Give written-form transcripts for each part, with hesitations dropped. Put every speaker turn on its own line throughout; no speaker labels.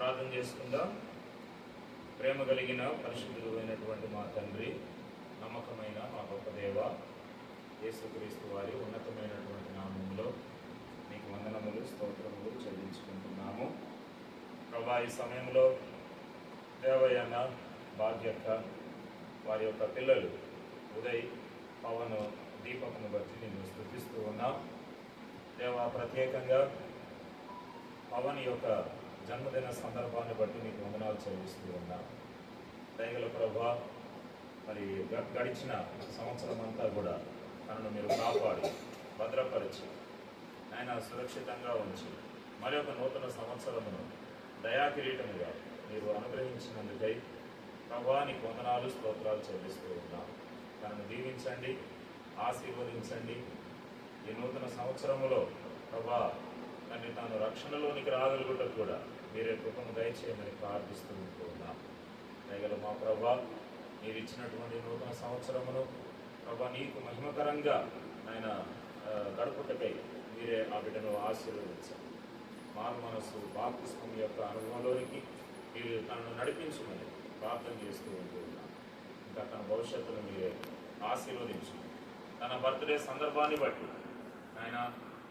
ప్రార్థన చేసుకుందాం. ప్రేమ కలిగిన పరిశుద్ధుడు అయినటువంటి మా తండ్రి, నమ్మకమైన మా గొప్ప దేవ, యేసుక్రీస్తు వారి ఉన్నతమైనటువంటి నామంలో నీకు వందనములు, స్తోత్రములు చెల్లించుకుంటున్నాము. ప్రభా, ఈ సమయంలో దేవయ్యన్న, భాగ్యక్క, వారి యొక్క పిల్లలు ఉదయ్, పవన్, దీపకును బట్టి నేను స్తుతిస్తూ ఉన్నాం. దేవా, ప్రత్యేకంగా పవన్ యొక్క జన్మదిన సందర్భాన్ని బట్టి నీకు వందనాలు చెల్లిస్తూ ఉన్నాం. దయగల ప్రభా, మరి గడిచిన సంవత్సరం అంతా కూడా తనను మీరు కాపాడి భద్రపరిచి ఆయన సురక్షితంగా ఉంచి మరి ఒక నూతన సంవత్సరమును దయాకిరీటముగా మీరు అనుగ్రహించినందుకై ప్రభా నీకు వందనాలు, స్తోత్రాలు చెల్లిస్తూ ఉన్నాం. తనను దీవించండి, ఆశీర్వదించండి. ఈ నూతన సంవత్సరములో ప్రభా తండ్రి తాను రక్షణలోనికి రాగలుగుటకు కూడా మీరే కృపను దయచేయమని ప్రార్థిస్తూ ఉంటూ ఉన్నాం. దయగల మా ప్రభా, మీరు ఇచ్చినటువంటి నూతన సంవత్సరమును ప్రభా నీకు మహిమకరంగా ఆయన గడుపుటకై మీరే ఆ బిడ్డను ఆశీర్వదించండి. మారు మనస్సు బాప్తిస్మం యొక్క అనుభవంలోనికి మీరు తనను నడిపించమని ప్రార్థన చేస్తూ ఉంటూ ఉన్నాం. ఇంకా తన భవిష్యత్తును మీరే ఆశీర్వదించండి. తన బర్త్డే సందర్భాన్ని బట్టి ఆయన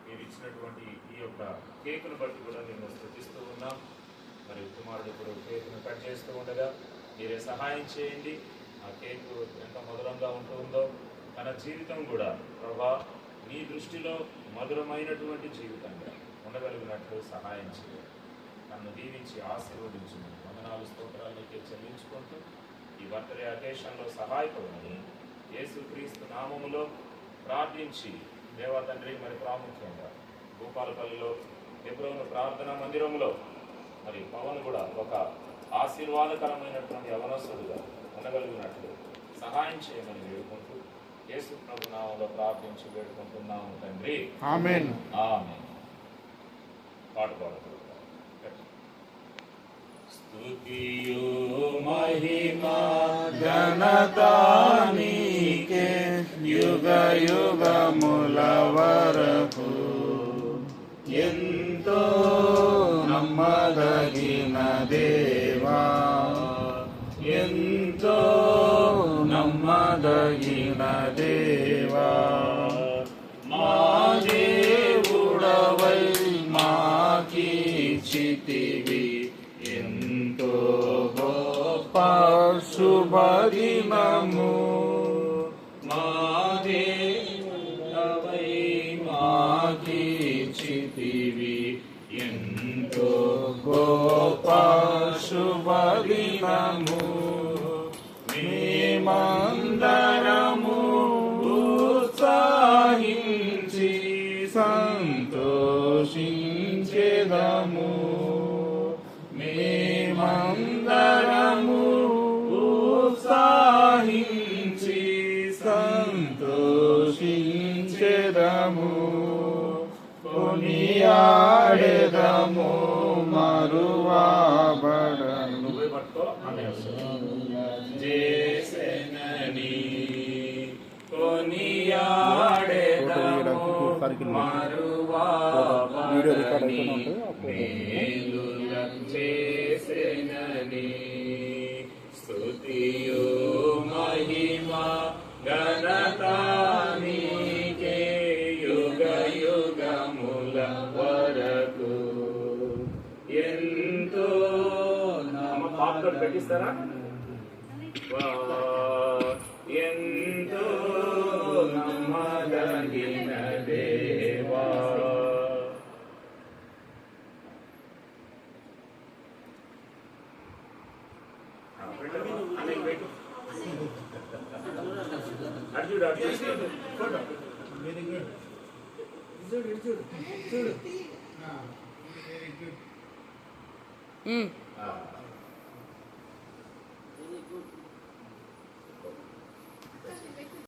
మీరు ఇచ్చినటువంటి ఈ యొక్క కేకును బట్టి కూడా మేము స్తుతిస్తూ ఉన్నాం. మరి కుమారుడు ఇప్పుడు కేకును కట్ చేస్తూ ఉండగా మీరే సహాయం చేయండి. ఆ కేకు ఎంత మధురంగా ఉంటుందో తన జీవితం కూడా ప్రభా నీ దృష్టిలో మధురమైనటువంటి జీవితంగా ఉండగలిగినట్లు సహాయం చేయండి. నన్ను దీవించి ఆశీర్వదించు. వందనాలు, స్తోత్రాలు నీకే చెల్లించుకుంటూ ఈ బర్త్డే అకేషన్లో సహాయపడమని యేసుక్రీస్తు నామములో ప్రార్థించి దేవా తండ్రి, మరి ప్రాముఖ్యంగా భూపాలపల్లిలో హెబ్రోను ప్రార్థనా మందిరంలో మరి పవన్ కూడా ఒక ఆశీర్వాదకరమైనటువంటి యవనస్తుడుగా ఉండగలిగినట్లు సహాయం చేయమని వేడుకుంటూ యేసు ప్రభు నామములో ప్రార్థించి వేడుకుంటున్నాము తండ్రి,
ఆమేన్.
ఆమేన్. పాట పాడుతూ స్తుతియు మహిమా
ఘనతా నీకే యుగ యుగముల వరకు. ఎంతో నమ్మదగిన దేవా, ఎంతో నమ్మదగిన దేవా, మా దేవుడవై మాకీచితివి ఎంతో గొప్ప శుభదినము. మా దేవుడవై మాకీచితివి ఎంతో గొప్ప శుభదినము. మేమందరము ఉత్సాహించి సంతోషించెదము. మేమందరము ఉత్సాహించి సంతోషించెదము. కొనియాడెదము మరువబడను చేసెనని. కొనియాడెదము మరువబడని మేలులను చేసెనని. స్తుతియు మహిమా ఘనతా నీకే యుగ యుగముల వరకు. ఎంతో పాపర్ పెట్టిస్తారా? ఎంతో నమ్మదగిన దేవా. Very good. చూడు.